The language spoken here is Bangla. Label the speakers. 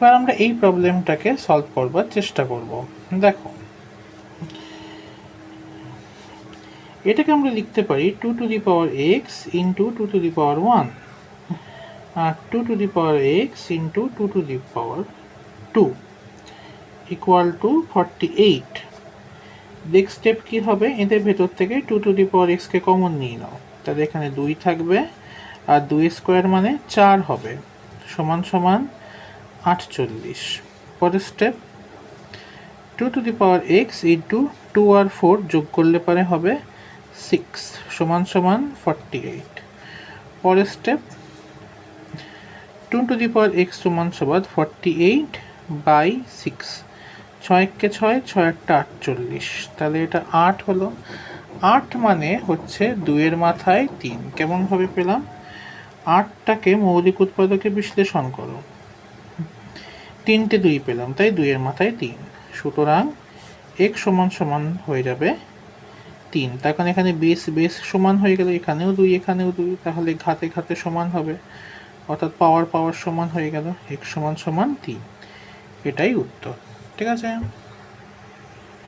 Speaker 1: এবার আমরা এই প্রবলেমটাকে সলভ করবার চেষ্টা করব। দেখো, এটাকে আমরা লিখতে পারি 2 to the power x into 2 to the power 1 আর 2 to the power x into 2 to the power 2 equal to 48। Next step কি হবে, এদের ভেতর থেকে 2 টু দি পাওয়ার x কে কমন নিয়ে নাও, তাহলে এখানে 2 থাকবে আর 2 স্কোয়ার মানে 4 হবে, সমান সমান 48। পরের step 2 to the power x into 2 আর 4 যোগ করলে পরে হবে 6 সমান সমান 48। পরের step 2 to the power x সমান সমান 48 বাই 6, 6 কে 6, 6 একটা 48, তাহলে এটা 8 হলো। 8 মানে হচ্ছে 2 এর মাথায় 3। কেমনভাবে পেলাম? 8টাকে মৌলিক উৎপাদকে বিশ্লেষণ করো, 3টে 2 পেলাম, তাই 2 এর মাথায় 3, সুতরাং x সমান সমান হয়ে যাবে 3। তার কারণ এখানে বেস বেস সমান হয়ে গেল, এখানেও 2 এখানেও 2, তাহলে ঘাতে ঘাতে সমান হবে, অর্থাৎ পাওয়ার পাওয়ার সমান হয়ে গেল, x সমান সমান 3। এটাই উত্তর। ঠিক আছে।